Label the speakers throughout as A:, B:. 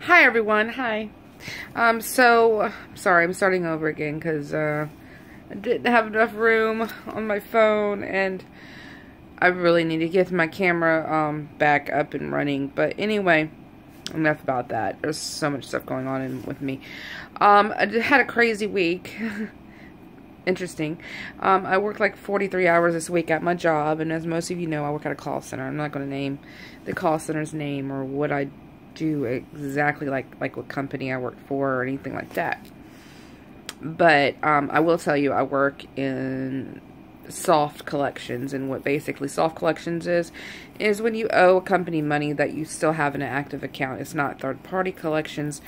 A: Hi everyone, hi. Sorry, I'm starting over again because I didn't have enough room on my phone and I really need to get my camera back up and running. But anyway, enough about that. There's so much stuff going on with me. I had a crazy week. Interesting. I worked like 43 hours this week at my job, and as most of you know, I work at a call center. I'm not going to name the call center's name or what I do exactly, like what company I work for or anything like that. But I will tell you, I work in soft collections, and what basically soft collections is when you owe a company money that you still have in an active account. It's not third-party collections.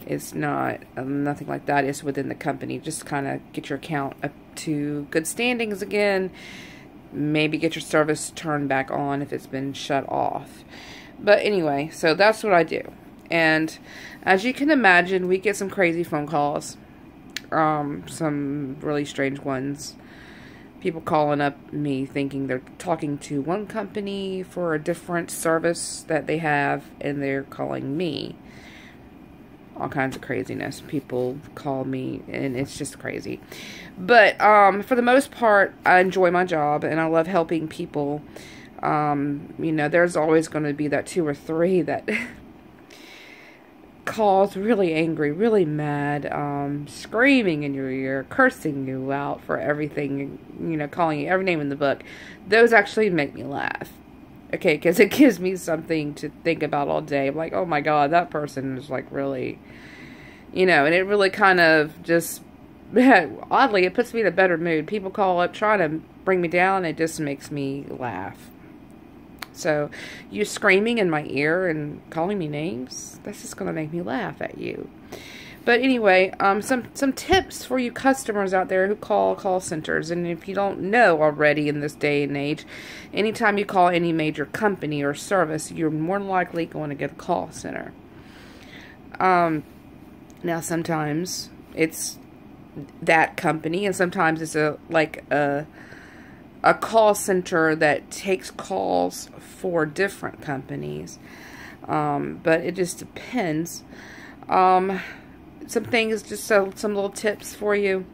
A: It's not nothing like that. It's within the company. Just kind of get your account up to good standings again. Maybe get your service turned back on if it's been shut off. But anyway, so that's what I do. And as you can imagine, we get some crazy phone calls. Some really strange ones. People calling up me thinking they're talking to one company for a different service that they have, and they're calling me. All kinds of craziness. People call me, and it's just crazy. But for the most part, I enjoy my job, and I love helping people. You know, there's always going to be that 2 or 3 that calls really angry, really mad, screaming in your ear, cursing you out for everything, you know, calling you every name in the book. Those actually make me laugh. Okay, because it gives me something to think about all day. I'm like, oh my god, that person is like really, you know, and it really kind of just, oddly, it puts me in a better mood. People call up trying to bring me down, it just makes me laugh. So, you screaming in my ear and calling me names, that's just going to make me laugh at you. But anyway, some tips for you customers out there who call centers. And if you don't know already in this day and age, anytime you call any major company or service, you're more likely going to get a call center. Now sometimes it's that company, and sometimes it's a call center that takes calls for different companies. But it just depends. Some things, just some little tips for you,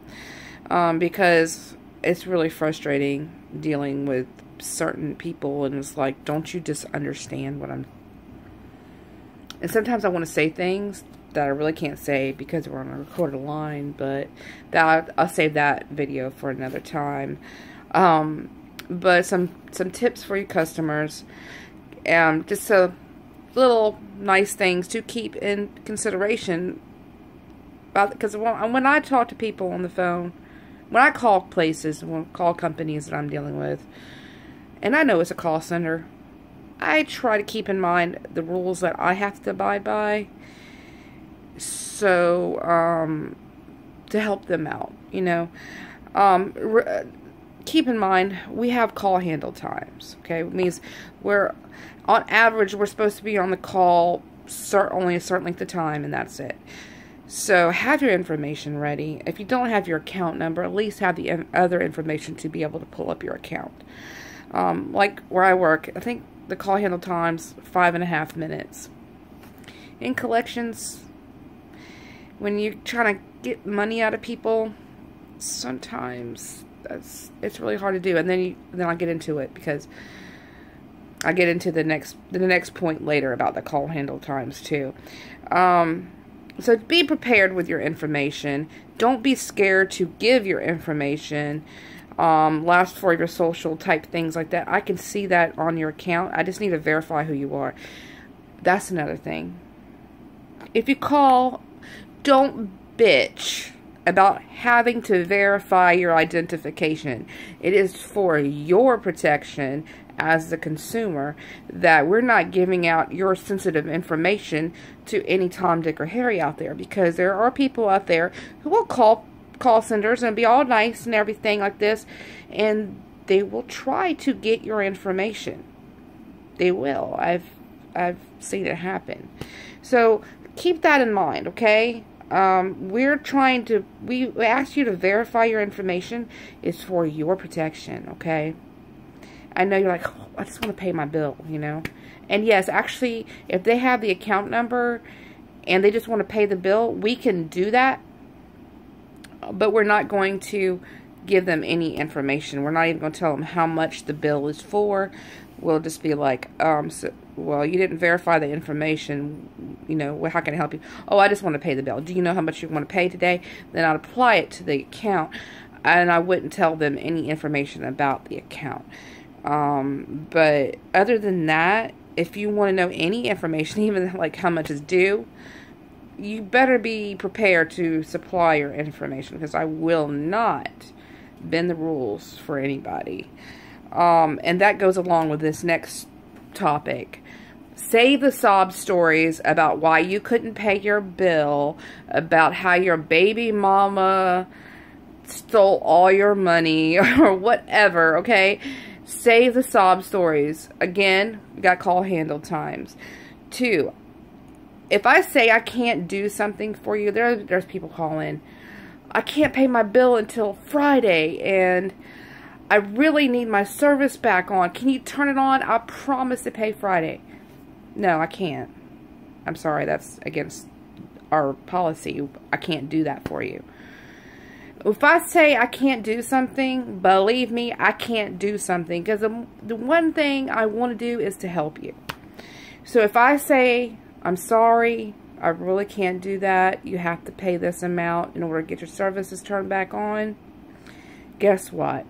A: because it's really frustrating dealing with certain people, and it's like, don't you just understand what I'm... And sometimes I want to say things that I really can't say because we're on a recorded line, but I'll save that video for another time. But some tips for you customers, just a little nice things to keep in consideration. Because when I talk to people on the phone, when I call places, call companies that I'm dealing with, and I know it's a call center, I try to keep in mind the rules that I have to abide by, so to help them out, you know. Keep in mind, we have call handle times, okay? It means on average, we're supposed to be on the call only a certain length of time, and that's it. So have your information ready. If you don't have your account number, at least have the other information to be able to pull up your account. Like where I work, I think the call handle time's 5.5 minutes. In collections, when you're trying to get money out of people, sometimes it's really hard to do. And then I'll get into it, because I get into the next point later about the call handle times too. So be prepared with your information. Don't be scared to give your information. Last four of your social, type things like that. I can see that on your account. I just need to verify who you are. That's another thing. If you call, don't bitch about having to verify your identification. It is for your protection as the consumer that we're not giving out your sensitive information to any Tom, Dick, or Harry out there, because there are people out there who will call centers and be all nice and everything like this, and they will try to get your information. They will. I've seen it happen. So keep that in mind, okay? We ask you to verify your information. It's for your protection, okay? I know you're like, oh, I just want to pay my bill, you know. And yes, actually, if they have the account number, and they just want to pay the bill, we can do that. But we're not going to give them any information. We're not even going to tell them how much the bill is for. We'll just be like, well, you didn't verify the information. You know, well, how can I help you? Oh, I just want to pay the bill. Do you know how much you want to pay today? Then I'd apply it to the account, and I wouldn't tell them any information about the account. But other than that, if you want to know any information, even like how much is due, you better be prepared to supply your information, because I will not bend the rules for anybody. And that goes along with this next topic. Save the sob stories about why you couldn't pay your bill, about how your baby mama stole all your money, or whatever, okay? Save the sob stories. Again, we got call handle times. 2, if I say I can't do something for you, there's people calling. I can't pay my bill until Friday, and I really need my service back on. Can you turn it on? I promise to pay Friday. No, I can't. I'm sorry, that's against our policy. I can't do that for you. If I say I can't do something, believe me, I can't do something. Because the one thing I want to do is to help you. So if I say, I'm sorry, I really can't do that, you have to pay this amount in order to get your services turned back on, guess what?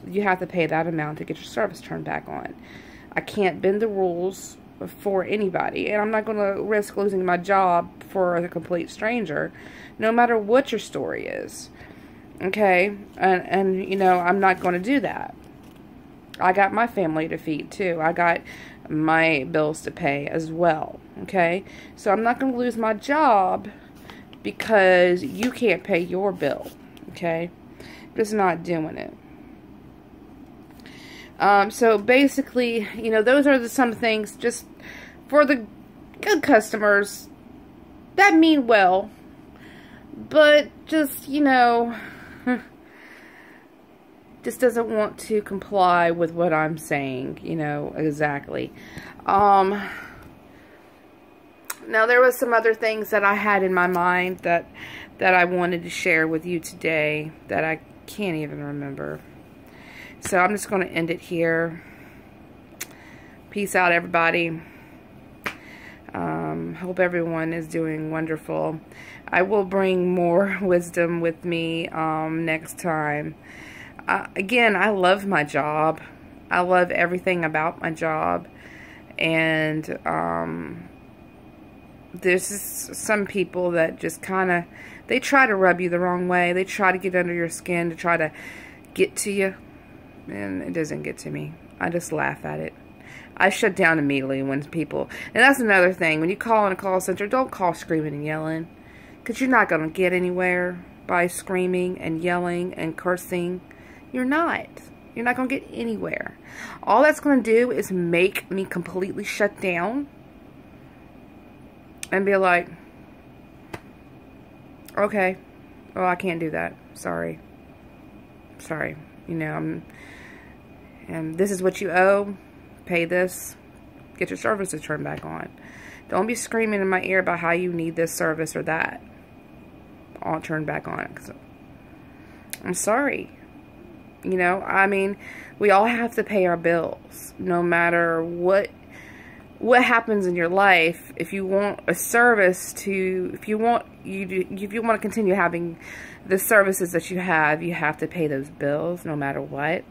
A: You have to pay that amount to get your service turned back on. I can't bend the rules for anybody, and I'm not going to risk losing my job for a complete stranger, no matter what your story is. Okay? And you know, I'm not going to do that. I got my family to feed too. I got my bills to pay as well. Okay? So I'm not going to lose my job because you can't pay your bill. Okay? Just not doing it. So basically, you know, those are some things just for the good customers that mean well, but just, you know, just doesn't want to comply with what I'm saying, you know, exactly. Now there was some other things that I had in my mind that I wanted to share with you today that I can't even remember. So I'm just going to end it here. Peace out, everybody. Hope everyone is doing wonderful. I will bring more wisdom with me next time. Again, I love my job. I love everything about my job. And there's just some people that just kind of, they try to rub you the wrong way. They try to get under your skin to try to get to you. And it doesn't get to me. I just laugh at it. I shut down immediately when people... And that's another thing. When you call in a call center, don't call screaming and yelling. Because you're not going to get anywhere by screaming and yelling and cursing. You're not. You're not going to get anywhere. All that's going to do is make me completely shut down. And be like, okay. Oh, I can't do that. Sorry. Sorry. You know, and this is what you owe. Pay this. Get your services turned back on. Don't be screaming in my ear about how you need this service or that. I'll turn back on. I'm sorry. You know, I mean, we all have to pay our bills. No matter what happens in your life. If you want a service to, if you want to continue having the services that you have to pay those bills no matter what.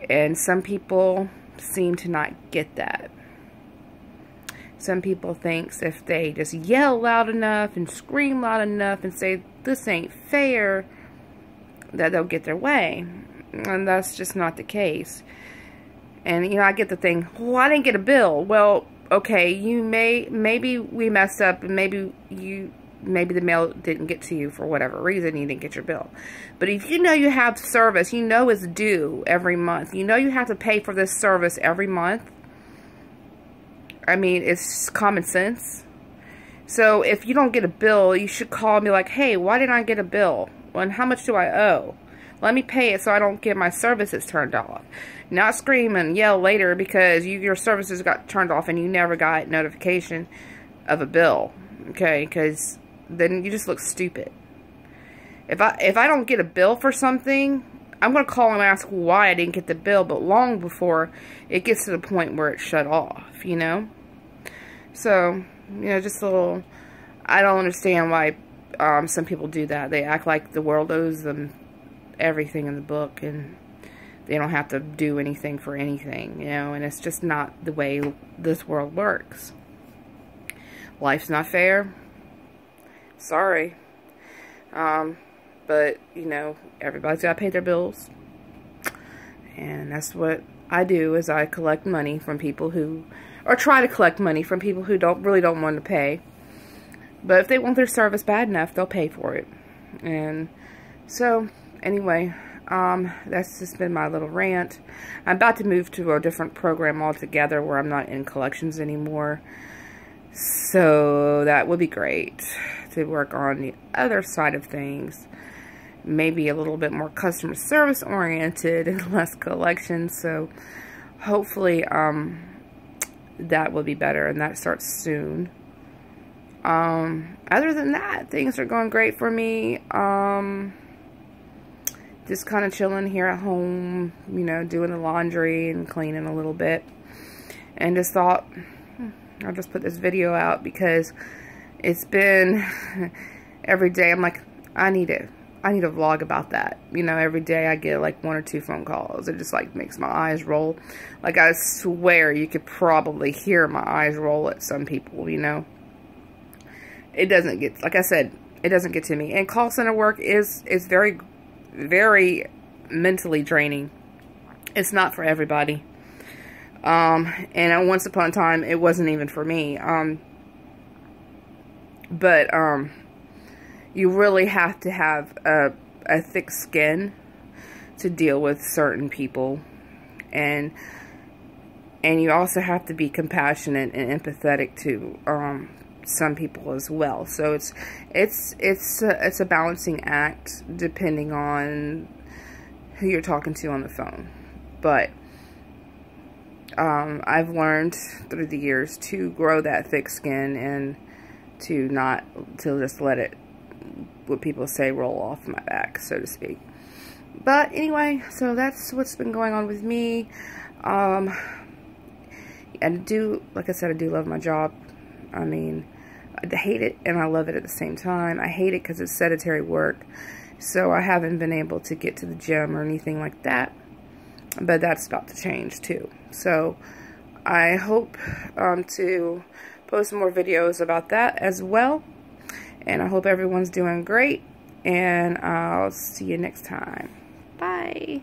A: And some people seem to not get that. Some people think if they just yell loud enough and scream loud enough and say, this ain't fair, that they'll get their way. And that's just not the case. And, you know, I get the thing, well, I didn't get a bill. Well, okay, maybe we messed up, and maybe the mail didn't get to you for whatever reason, you didn't get your bill. But if you know you have service, you know it's due every month, you know you have to pay for this service every month, I mean, it's common sense. So if you don't get a bill, you should call me like, hey, why didn't I get a bill? Well, and how much do I owe? Let me pay it so I don't get my services turned off. Not scream and yell later because your services got turned off and you never got notification of a bill. okay? Because then you just look stupid. If I don't get a bill for something, I'm going to call and ask why I didn't get the bill, but long before it gets to the point where it's shut off, you know? So, you know, just a little, I don't understand why some people do that. They act like the world owes them everything in the book, and they don't have to do anything for anything, you know? And it's just not the way this world works. Life's not fair. Sorry. But, you know, everybody's got to pay their bills. And that's what I do, is I collect money from people who, or try to collect money from people who really don't want to pay. But if they want their service bad enough, they'll pay for it. And so, anyway, that's just been my little rant. I'm about to move to a different program altogether where I'm not in collections anymore. So that would be great to work on the other side of things. Maybe a little bit more customer service oriented and less collections. So hopefully that will be better, and that starts soon. Other than that, things are going great for me. Just kind of chilling here at home, you know, doing the laundry and cleaning a little bit. And just thought, I'll just put this video out because it's been every day. I'm like, I need a vlog about that. You know, every day I get like 1 or 2 phone calls. It just like makes my eyes roll. Like, I swear you could probably hear my eyes roll at some people, you know. It doesn't get, like I said, it doesn't get to me. And call center work is very, very mentally draining. It's not for everybody. And once upon a time, it wasn't even for me. But you really have to have a thick skin to deal with certain people. And you also have to be compassionate and empathetic to some people as well. So it's a balancing act depending on who you're talking to on the phone. But I've learned through the years to grow that thick skin and to just let it, what people say, roll off my back, so to speak. But anyway, so that's what's been going on with me. And like I said, I do love my job. I mean, I hate it and I love it at the same time. I hate it because it's sedentary work, so I haven't been able to get to the gym or anything like that. But that's about to change too. So I hope to post more videos about that as well. And I hope everyone's doing great. And I'll see you next time. Bye.